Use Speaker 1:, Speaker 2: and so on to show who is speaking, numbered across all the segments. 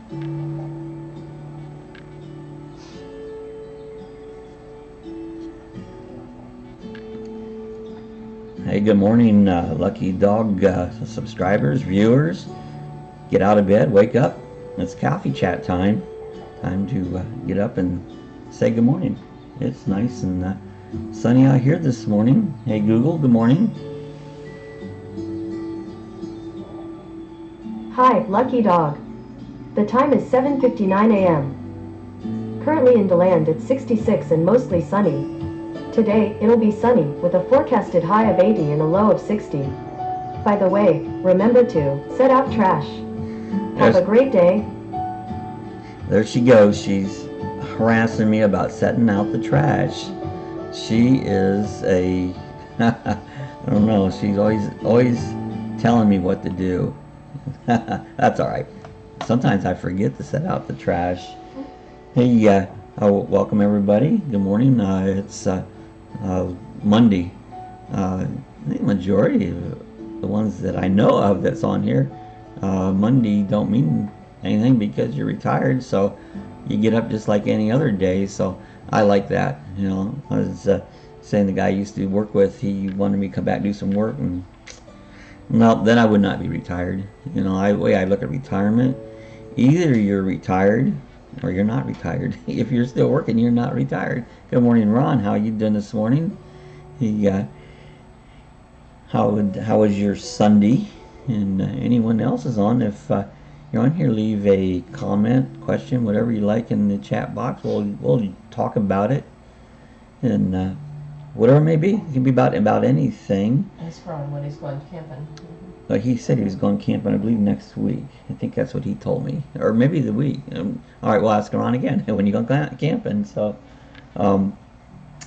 Speaker 1: Hey, good morning, Lucky Dog subscribers, viewers. Get out of bed, wake up. It's coffee chat time. Time to get up and say good morning. It's nice and sunny out here this morning. Hey, Google, good morning.
Speaker 2: Hi, Lucky Dog. The time is 7:59 a.m. Currently in DeLand it's 66 and mostly sunny. Today, it'll be sunny, with a forecasted high of 80 and a low of 60. By the way, remember to set out trash. Have a great day.
Speaker 1: There she goes. She's harassing me about setting out the trash. She is a, I don't know, she's always telling me what to do. That's alright. Sometimes I forget to set out the trash. Hey, welcome everybody. Good morning. It's Monday. I think the majority of the ones that I know of that's on here, Monday don't mean anything because you're retired, so you get up just like any other day. So I like that. You know, I was saying the guy I used to work with, he wanted me to come back and do some work, and no, then I would not be retired. You know, the way I look at retirement, either you're retired or you're not retired. If you're still working, you're not retired. Good morning, Ron. How you doing this morning? How was your Sunday? And anyone else is on. If you're on here, leave a comment, question, whatever you like in the chat box. We'll talk about it, and whatever it may be. It can be about anything.
Speaker 3: Ask Ron when he's going camping.
Speaker 1: He said he was going camping, I believe, next week. I think that's what he told me. Or maybe the week. All right, we'll ask Ron again when you go camping. So,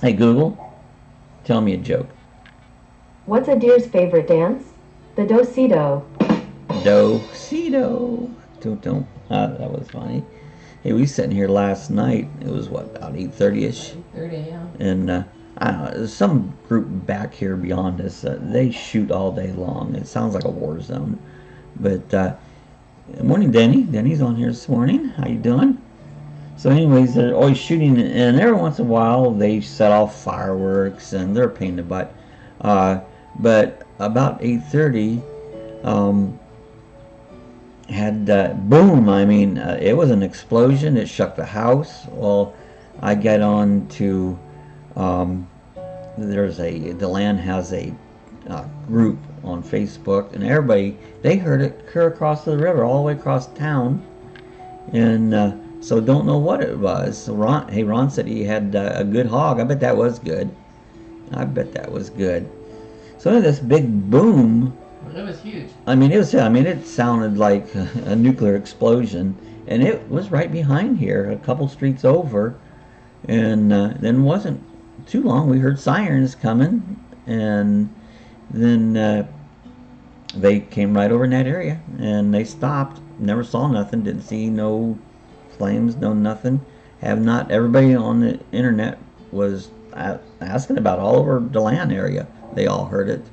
Speaker 1: hey, Google, tell me a joke.
Speaker 2: What's a deer's favorite dance? The do-si-do.
Speaker 1: Do-si-do. Don't. That was funny. Hey, we was sitting here last night. It was, what, about 8:30-ish?
Speaker 3: 8:30, yeah.
Speaker 1: And I don't know, there's some group back here beyond us. They shoot all day long. It sounds like a war zone. But good morning, Denny. Denny's on here this morning. How you doing? So anyways, they're always shooting, and every once in a while they set off fireworks, and they're a pain in the butt. But about 8:30, had boom. I mean, it was an explosion. It shook the house. Well, I get on to DeLand has a group on Facebook, and everybody, they heard it clear across the river, all the way across town, and so don't know what it was. So Ron said he had a good hog. I bet that was good. So this big boom.
Speaker 3: It was huge.
Speaker 1: I mean, it sounded like a nuclear explosion, and it was right behind here, a couple streets over, and then wasn't too long we heard sirens coming, and then they came right over in that area, and they stopped. Never saw nothing. Didn't see no flames, no nothing. Everybody on the internet was asking about all over DeLand area. They all heard it,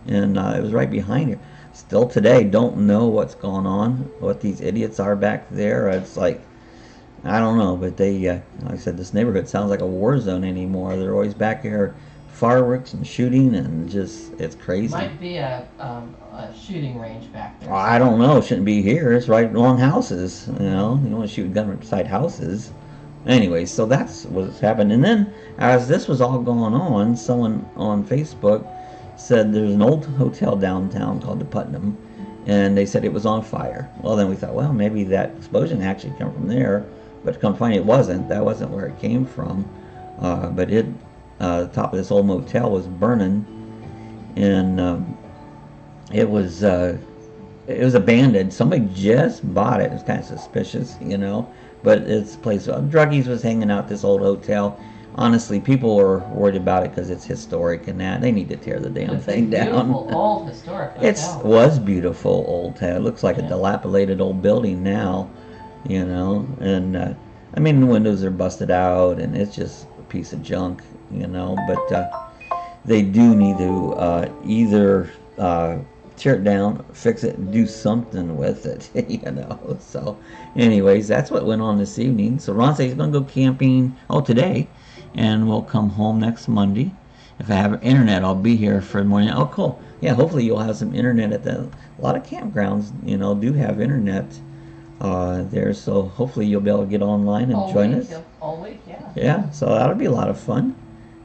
Speaker 1: and it was right behind here. Still today, don't know what's going on, what these idiots are back there. It's like, I don't know, but they, like I said, this neighborhood sounds like a war zone anymore. They're always back here, fireworks and shooting, and just, it's crazy.
Speaker 3: Might be a shooting range back there.
Speaker 1: I don't know. It shouldn't be here. It's right along houses. You know, you don't want to shoot a gun beside houses. Anyway, so that's what's happened. And then, as this was all going on, someone on Facebook said there's an old hotel downtown called the Putnam, and they said it was on fire. Well, then we thought, well, maybe that explosion actually came from there. But to come find it wasn't. That wasn't where it came from. But the top of this old motel was burning, and it was abandoned. Somebody just bought it. It's kind of suspicious, you know. But it's a place. Druggies was hanging out this old hotel. Honestly, people were worried about it because it's historic and that. They need to tear the damn thing down.
Speaker 3: Beautiful old historic hotel.
Speaker 1: It was beautiful old town. It looks like a dilapidated old building now, you know. And I mean, the windows are busted out, and it's just a piece of junk, you know. But they do need to either tear it down, fix it, and do something with it, you know. So, anyways, that's what went on this evening. So Ron says he's gonna go camping. Oh, today, and we'll come home next Monday. If I have internet, I'll be here for the morning. Oh, cool. Yeah, hopefully you'll have some internet at the. A lot of campgrounds, you know, do have internet there. So hopefully you'll be able to get online and join us.
Speaker 3: All week, yeah.
Speaker 1: Yeah, so that'll be a lot of fun.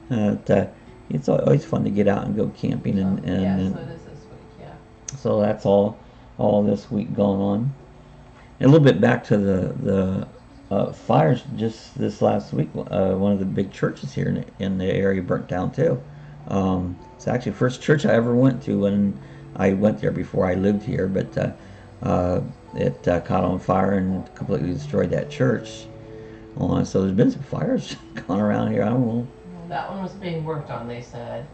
Speaker 1: It's always fun to get out and go camping and
Speaker 3: Yeah, so it is this week, yeah.
Speaker 1: so that's all this week going on. And a little bit back to the fires just this last week. One of the big churches here in the area burnt down too. It's actually the first church I ever went to when I went there before I lived here, but it caught on fire and completely destroyed that church. So there's been some fires going around here. I don't know.
Speaker 3: That one was being worked on, they said,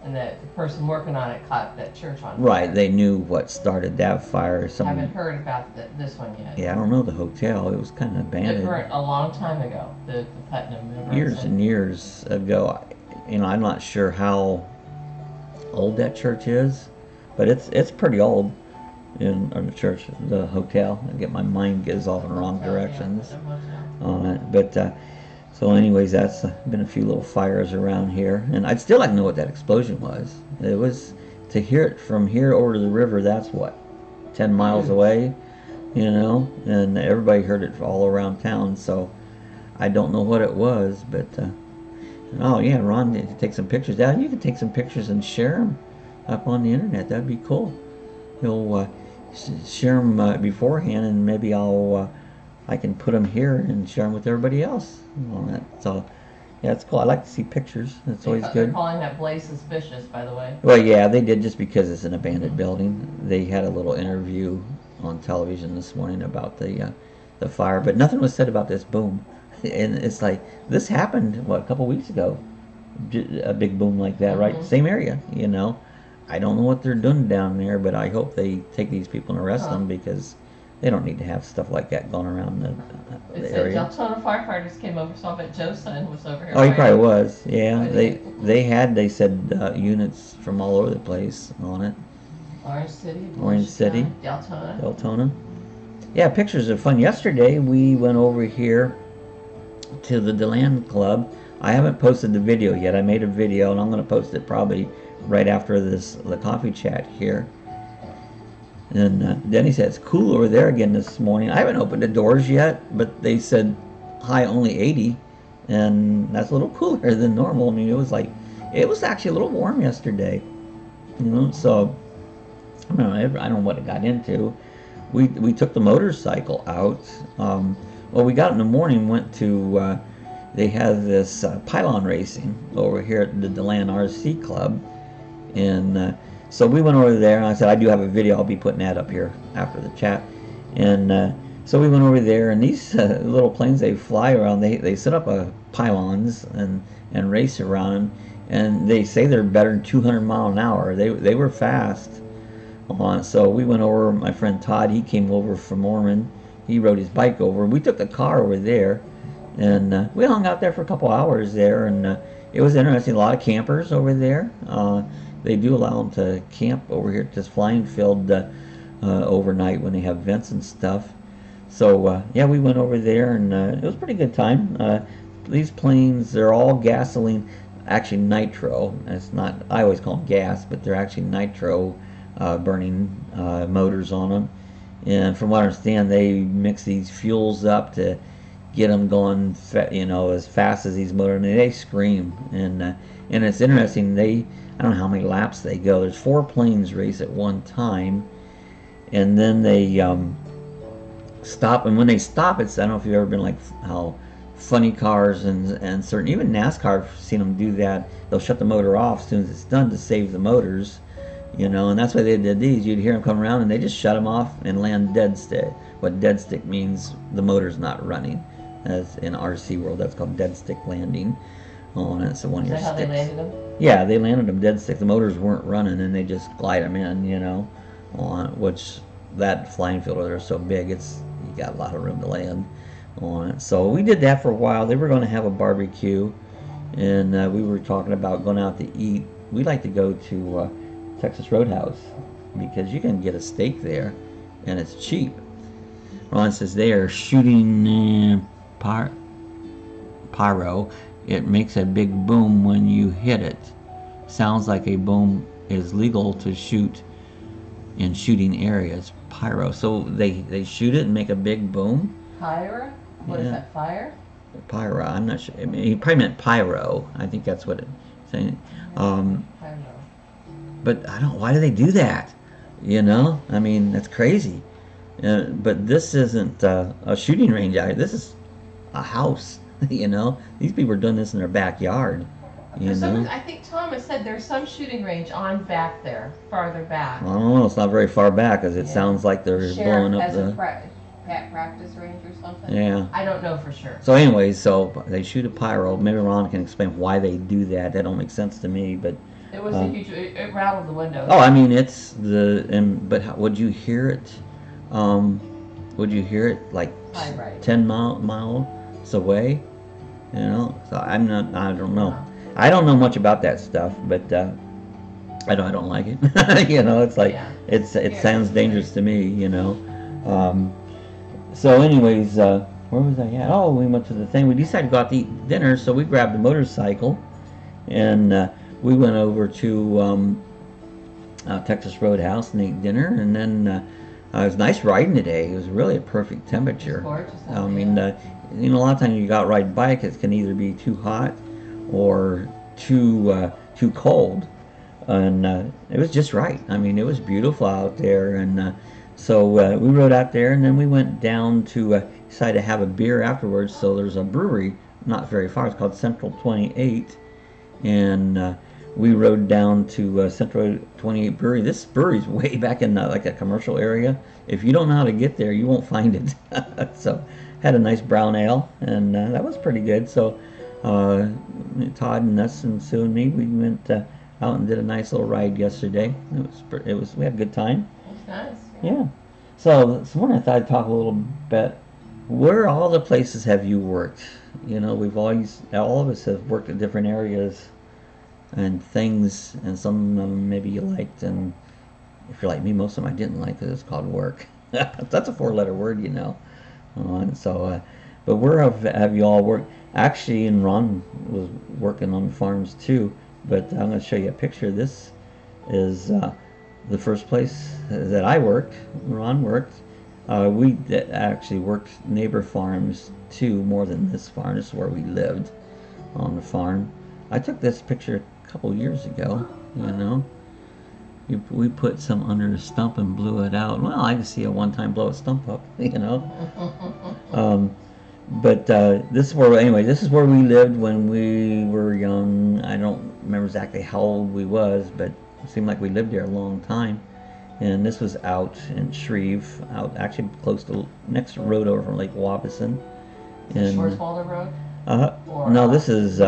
Speaker 3: and that the person working on it caught that church on fire.
Speaker 1: Right, they knew what started that fire.
Speaker 3: Haven't heard about this one yet.
Speaker 1: Yeah, I don't know the hotel. It was kind of abandoned.
Speaker 3: It burnt a long time ago, the Putnam.
Speaker 1: Years and years ago. You know, I'm not sure how old that church is, but it's pretty old. In the church, the hotel. I get my mind goes off in the wrong directions on it, but. So anyways, that's been a few little fires around here. And I'd still like to know what that explosion was. It was, to hear it from here over to the river, that's what, 10 miles away, you know? And everybody heard it all around town, so I don't know what it was, but, oh yeah, Ron, you can take some pictures. Yeah, you can take some pictures and share them up on the internet. That'd be cool. He'll share them beforehand, and maybe I can put them here and share them with everybody else on that. So, yeah, it's cool. I like to see pictures. It's always good.
Speaker 3: They're calling that blaze suspicious, by the way.
Speaker 1: Well, yeah, they did, just because it's an abandoned building. They had a little interview on television this morning about the fire, but nothing was said about this boom. And it's like, this happened, what, a couple weeks ago? A big boom like that, right? Same area, you know. I don't know what they're doing down there, but I hope they take these people and arrest them, because they don't need to have stuff like that going around the area.
Speaker 3: Deltona firefighters came over, so I bet Joe's son was over here.
Speaker 1: Oh, he probably was. Yeah, they said units from all over the place on it.
Speaker 3: Orange City,
Speaker 1: Deltona. Yeah, pictures are fun. Yesterday we went over here to the DeLand Club. I haven't posted the video yet. I made a video, and I'm going to post it probably right after the coffee chat here. And Denny said it's cool over there again this morning. I haven't opened the doors yet, but they said high only 80, and that's a little cooler than normal. I mean, it was actually a little warm yesterday, you know. So I don't know what it got into. We took the motorcycle out. Well, we got in the morning, went to they have this pylon racing over here at the DeLand RC Club, and so we went over there, and I said, I do have a video. I'll be putting that up here after the chat. And so we went over there, and these little planes, they fly around. They set up pylons and race around them. And they say they're better than 200 miles an hour. They were fast. So we went over. My friend Todd, he came over from Ormond. He rode his bike over. We took the car over there, and we hung out there for a couple hours there. And it was interesting. A lot of campers over there. They do allow them to camp over here at this flying field overnight when they have events and stuff. So, yeah, we went over there, and it was a pretty good time. These planes, they're all gasoline, actually nitro. It's not, I always call them gas, but they're actually nitro burning motors on them. And from what I understand, they mix these fuels up to get them going, you know, as fast as these motors. And they scream. And it's interesting, I don't know how many laps they go. There's 4 planes race at one time, and then they stop. And when they stop, I don't know if you've ever been like how funny cars and certain, even NASCAR, I've seen them do that. They'll shut the motor off as soon as it's done to save the motors, you know. And that's why they did these. You'd hear them come around, and they just shut them off and land dead stick. What dead stick means, the motor's not running. As in RC world, that's called dead stick landing. On it, so one of your sticks. They landed them? Yeah, they landed them dead stick. The motors weren't running, and they just glide them in, you know. On which that flying field over there is so big, you got a lot of room to land on it. So we did that for a while. They were going to have a barbecue, and we were talking about going out to eat. We like to go to Texas Roadhouse because you can get a steak there, and it's cheap. Ron says they are shooting pyro. It makes a big boom when you hit it. Sounds like a boom is legal to shoot in shooting areas. Pyro. So they shoot it and make a big boom?
Speaker 3: Pyro? What is
Speaker 1: Yeah.
Speaker 3: that, fire?
Speaker 1: Pyro. I'm not sure. I mean, he probably meant pyro. I think that's what it's saying.
Speaker 3: Pyro.
Speaker 1: But I don't. Why do they do that? You know? I mean, that's crazy. But this isn't a shooting range out here. This is a house. You know? These people are doing this in their backyard. You know?
Speaker 3: I think Thomas said there's some shooting range on back there, farther back.
Speaker 1: I don't know. It's not very far back, because it sounds like they're blowing up
Speaker 3: has a
Speaker 1: the.
Speaker 3: practice range or something.
Speaker 1: Yeah.
Speaker 3: I don't know for sure.
Speaker 1: So, anyways, so they shoot a pyro. Maybe Ron can explain why they do that. That don't make sense to me, but.
Speaker 3: It was a huge. It rattled the windows.
Speaker 1: Oh, I mean, it's but how, would you hear it? Would you hear it like
Speaker 3: Right.
Speaker 1: 10 miles away? You know. So I don't know. I don't know much about that stuff, but I don't like it. You know, it's like it sounds dangerous to me. You know. So, anyways, where was I at? Oh, we went to the thing. We decided to go out to eat dinner, so we grabbed a motorcycle, and we went over to Texas Roadhouse and ate dinner, and then it was nice riding today. It was really a perfect temperature.
Speaker 3: Gorgeous.
Speaker 1: I mean, you know, a lot of times you go out ride bike, it can either be too hot or too cold, and it was just right. I mean, it was beautiful out there, and so we rode out there, and then we went down to decide to have a beer afterwards. So there's a brewery not very far. It's called Central 28, and we rode down to Central 28 Brewery. This brewery's way back in like a commercial area. If you don't know how to get there, you won't find it. So had a nice brown ale, and that was pretty good. So Todd and us and Sue and me, we went out and did a nice little ride yesterday. We had a good time.
Speaker 3: It's nice.
Speaker 1: Yeah. So this morning I thought I'd talk a little bit. Where all the places have you worked? You know, all of us have worked at different areas and things, and some of them maybe you liked, and if you're like me, most of them I didn't like, because it's called work. That's a 4-letter word, you know. And so, but where have you all worked? Actually, and Ron was working on farms too, but I'm going to show you a picture. This is the first place that I worked. Ron worked. We actually worked neighbor farms too, more than this farm. This is where we lived, on the farm. I took this picture a couple years ago, you know. We put some under the stump and blew it out. Well, I just see a one-time blow a stump up, you know. But this is where we lived when we were young. I don't remember exactly how old we was, but it seemed like we lived there a long time. And this was out in Shreve, out actually close to next road over from Lake Waubeson. And
Speaker 3: Schwarzwalder Road?
Speaker 1: No, this is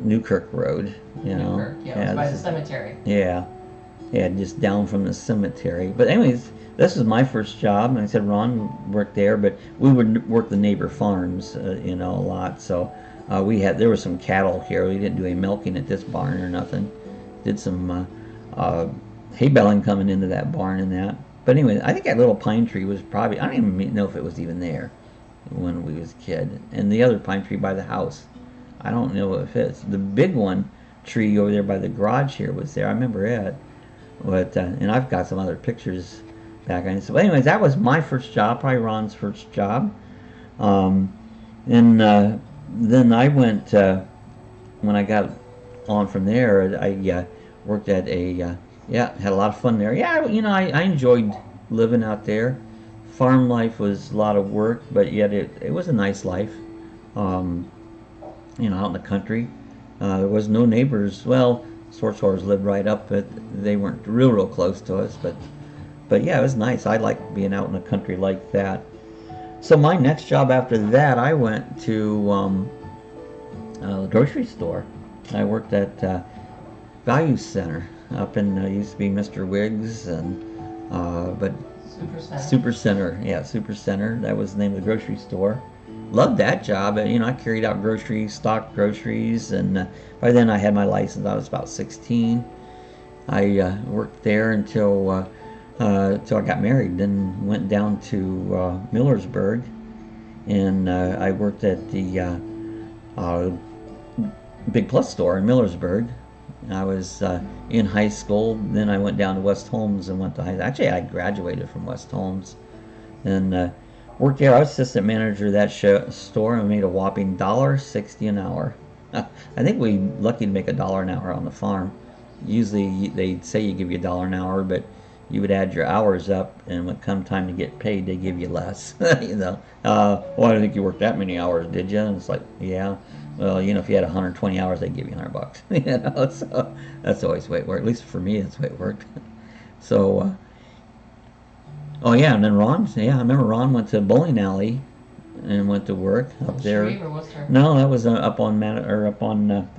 Speaker 1: Newkirk Road. You know.
Speaker 3: Newkirk, yeah, it was by the cemetery.
Speaker 1: Yeah, just down from the cemetery. But anyways, this was my first job, and I said Ron worked there, but we would work the neighbor farms, you know, a lot. So there was some cattle here. We didn't do any milking at this barn or nothing. Did some hay baling coming into that barn and that. But anyway, I think that little pine tree was probably, I don't even know if it was even there when we was a kid. And the other pine tree by the house, I don't know if it's the big one tree over there by the garage here was there. I remember it. But and I've got some other pictures back on. So anyways, that was my first job, probably Ron's first job. And then I went, when I got on from there, I worked at had a lot of fun there. Yeah, you know, I enjoyed living out there. Farm life was a lot of work, but yet it was a nice life. You know, out in the country. There was no neighbors. Well, Swartzwalders lived right up, but they weren't real close to us. But yeah, it was nice. I liked being out in the country like that. So my next job after that, I went to a grocery store. I worked at Value Center up in used to be Mr. Wiggs, and but Super Center. That was the name of the grocery store. Loved that job. You know, I carried out groceries, stocked groceries, and by then I had my license. I was about 16. I worked there until till I got married. Then went down to Millersburg, and I worked at the Big Plus store in Millersburg. I was in high school. Then I went down to West Holmes and went to high. Actually, I graduated from West Holmes and worked there. I was assistant manager of that store, and I made a whopping $1.60 an hour. I think we lucky to make $1 an hour on the farm. Usually they say you give you $1 an hour, but you would add your hours up, and when it come time to get paid, they give you less. You know, well, I didn't think you worked that many hours, did you? And it's like, yeah. Well, you know, if you had 120 hours, they'd give you $100. You know, so that's always the way it worked. At least for me, that's the way it worked. So, oh yeah, and then Ron, yeah, I remember Ron went to a bowling alley and went to work up there.
Speaker 3: Shreve or Worcester?
Speaker 1: No, that was up on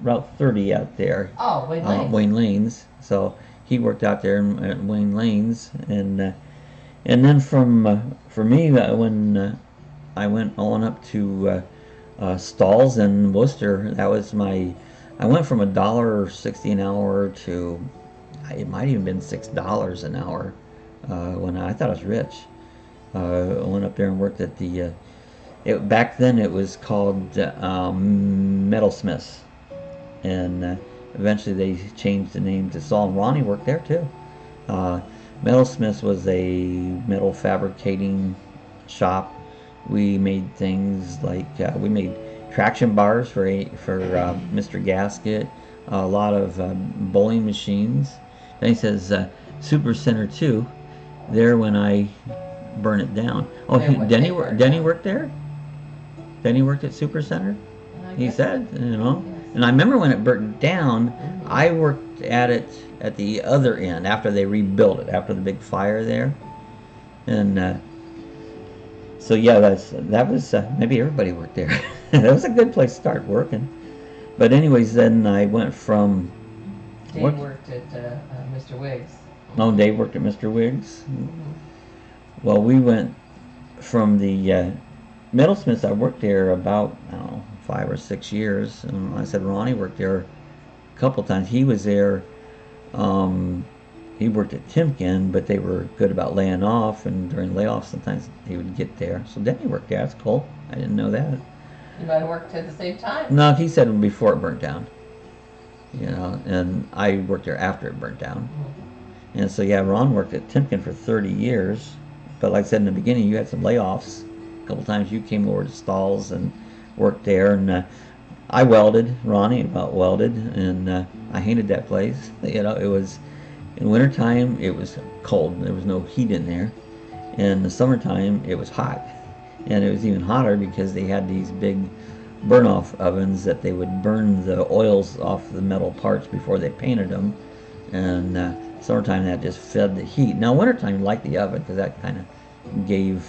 Speaker 1: Route 30 out there.
Speaker 3: Oh, Wayne Lanes.
Speaker 1: Wayne Lanes. So he worked out there at Wayne Lanes, and then for me, when I went on up to Stalls in Worcester, that was I went from $1.60 an hour to, it might even been $6 an hour when I thought I was rich. I went up there and worked at the back then it was called Metalsmiths, and eventually they changed the name to Saul. And Ronnie worked there too. Metalsmiths was a metal fabricating shop. We made things like we made traction bars for Mr. Gasket, a lot of bowling machines. Then he says Super Center 2 there when I burn it down. Oh, Denny worked there? Denny worked at Super Center? He said, you know. And I remember when it burnt down, I worked at it at the other end after they rebuilt it, after the big fire there. And so yeah, that was maybe everybody worked there. That was a good place to start working. But anyways, then I went from...
Speaker 3: Dave worked at Mr. Wiggs.
Speaker 1: Oh, Dave worked at Mr. Wiggs. Well, we went from the Metalsmiths. I worked there about, I don't know, 5 or 6 years. And I said Ronnie worked there a couple times. He was there. He worked at Timken, but they were good about laying off, and during layoffs sometimes he would get there. So then he worked there. That's cool. I didn't know that.
Speaker 3: You might have worked at the same time.
Speaker 1: No, he said before it burnt down. You know, and I worked there after it burnt down. And so yeah, Ron worked at Timken for 30 years. But like I said in the beginning, you had some layoffs. A couple times you came over to Stalls and worked there, and I welded. Ronnie welded, and I hated that place. You know, it was in wintertime it was cold. There was no heat in there. In the summertime it was hot, and it was even hotter because they had these big burn-off ovens that they would burn the oils off the metal parts before they painted them. And summertime that just fed the heat. Now wintertime you liked the oven because that kind of gave,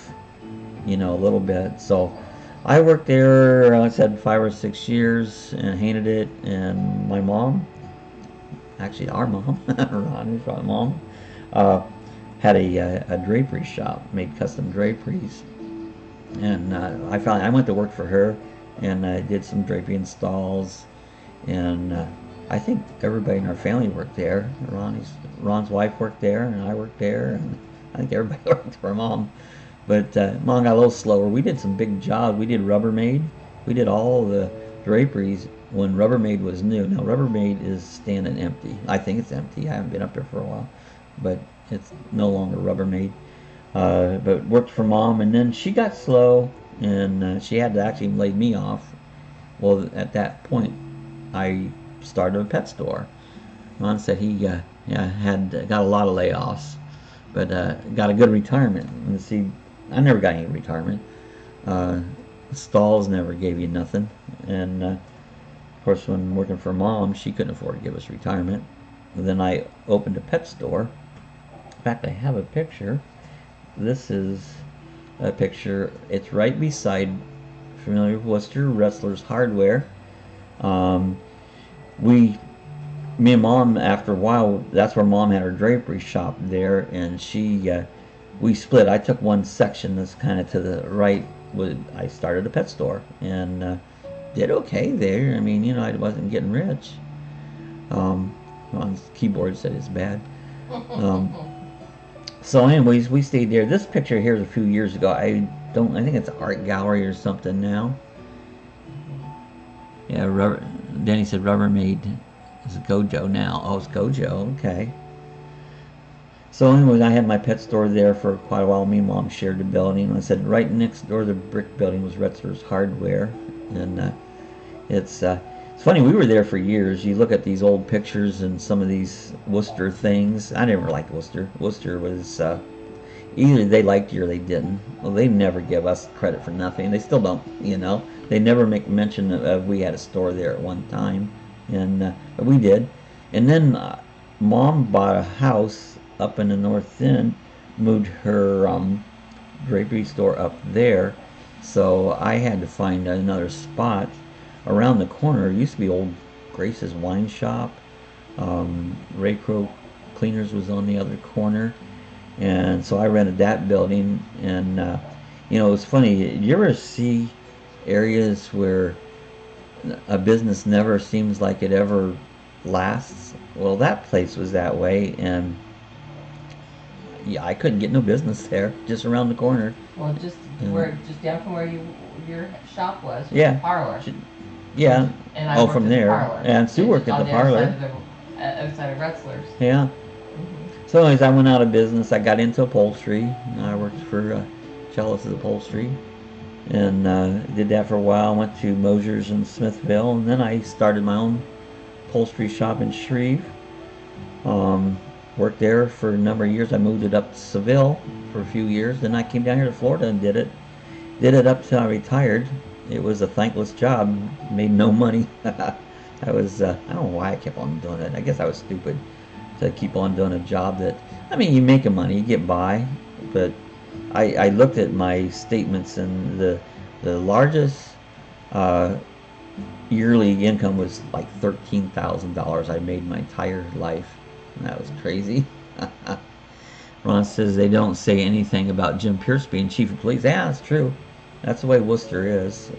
Speaker 1: you know, a little bit. So I worked there, like I said, 5 or 6 years and hated it. And my mom, actually our mom, Ronnie's mom, had a drapery shop, made custom draperies. And I went to work for her, and I did some drapery installs. And I think everybody in our family worked there. Ron's wife worked there, and I worked there, and I think everybody worked for Mom. But Mom got a little slower. We did some big jobs. We did Rubbermaid. We did all the draperies when Rubbermaid was new. Now Rubbermaid is standing empty. I think it's empty. I haven't been up there for a while, but it's no longer Rubbermaid. But worked for Mom, and then she got slow, and she had to actually lay me off. Well, at that point, I started a pet store. Ron said he got a lot of layoffs, but got a good retirement. And see, I never got any retirement. Stalls never gave you nothing, and of course, when working for Mom, she couldn't afford to give us retirement. And then I opened a pet store. In fact, I have a picture. This is a picture. It's right beside, familiar with Worcester, Wrestler's Hardware. Me and Mom, after a while, that's where Mom had her drapery shop there, and we split. I took one section that's kind of to the right. I started a pet store, and did okay there. I mean, you know, I wasn't getting rich. Ron's keyboard said it's bad. So anyways, we stayed there. This picture here is a few years ago. I think it's an art gallery or something now. Yeah, Danny said Rubbermaid is a Gojo now. Oh, it's Gojo, okay. So anyways, I had my pet store there for quite a while. Me and Mom shared the building. I said right next door to the brick building was Retzler's Hardware. And it's funny, we were there for years. You look at these old pictures and some of these Worcester things. I never liked Worcester. Worcester was either they liked you or they didn't. Well, they never give us credit for nothing. They still don't, you know. They never make mention of we had a store there at one time, and but we did. And then Mom bought a house up in the North End, moved her drapery store up there, so I had to find another spot. Around the corner used to be old Grace's wine shop. Ray Crow Cleaners was on the other corner, and so I rented that building. And you know, it was funny. You ever see areas where a business never seems like it ever lasts? Well, that place was that way, and yeah, I couldn't get no business there. Just around the corner.
Speaker 3: Well, just down from where your shop was.
Speaker 1: Yeah.
Speaker 3: The parlor.
Speaker 1: Yeah.
Speaker 3: And I worked
Speaker 1: from
Speaker 3: at
Speaker 1: there.
Speaker 3: the parlor.
Speaker 1: And Sue worked at the parlor.
Speaker 3: Outside of Retzler's.
Speaker 1: Yeah. So anyways, I went out of business. I got into upholstery. I worked for Chalice's Upholstery, and did that for a while. Went to Mosier's in Smithville, and then I started my own upholstery shop in Shreve. Worked there for a number of years. I moved it up to Seville for a few years. Then I came down here to Florida and did it. Did it up till I retired. It was a thankless job. Made no money. I don't know why I kept on doing it. I guess I was stupid to keep on doing a job that, I mean, you make a money, you get by, but I looked at my statements, and the largest yearly income was like $13,000 I made my entire life, and that was crazy. Ron says they don't say anything about Jim Pierce being chief of police. Yeah, that's true. That's the way Worcester is.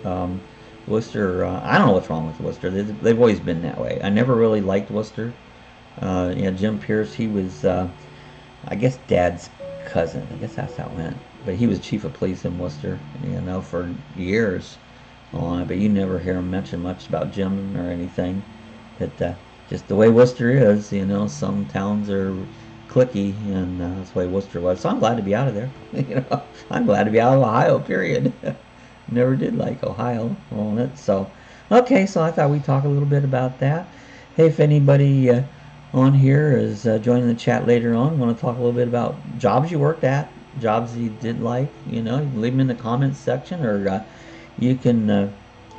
Speaker 1: Worcester, I don't know what's wrong with Worcester. They've always been that way. I never really liked Worcester. Yeah, Jim Pierce, he was, I guess, Dad's cousin. I guess that's how it went. But he was chief of police in Worcester, you know, for years on it. But you never hear him mention much about Jim or anything. But just the way Worcester is, you know, some towns are cliquey, and that's the way Worcester was. So I'm glad to be out of there. You know, I'm glad to be out of Ohio, period. Never did like Ohio on it. So, okay, so I thought we'd talk a little bit about that. Hey, if anybody on here is joining the chat later on, want to talk a little bit about jobs you worked at, jobs you did like, you know, you can leave them in the comments section, or you can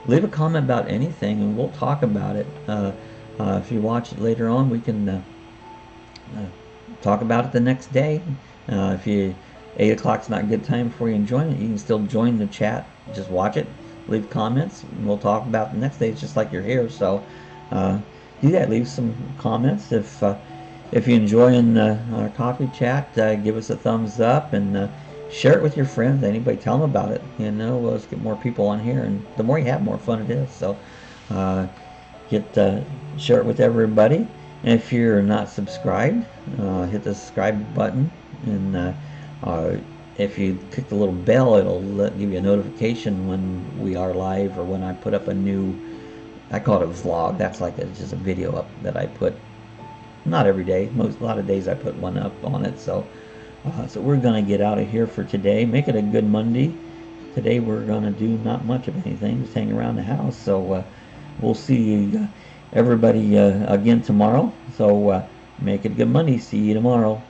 Speaker 1: leave a comment about anything, and we'll talk about it. If you watch it later on, we can talk about it the next day. If 8 o'clock's not a good time for you and join it, you can still join the chat. Just watch it, leave comments, and we'll talk about the next day. It's just like you're here. So do that. Leave some comments. If you're enjoying our coffee chat, give us a thumbs up, and share it with your friends. Anybody, tell them about it. You know, let's get more people on here, and the more you have, more fun it is. So share it with everybody. And if you're not subscribed, hit the subscribe button, and if you click the little bell, it'll give you a notification when we are live, or when I put up a new, I call it a vlog. That's like it's just a video up that I put, not every day, a lot of days I put one up on it. So so we're gonna get out of here for today. Make it a good Monday. Today we're gonna do not much of anything, just hang around the house. So we'll see everybody again tomorrow. So make it a good Monday. See you tomorrow.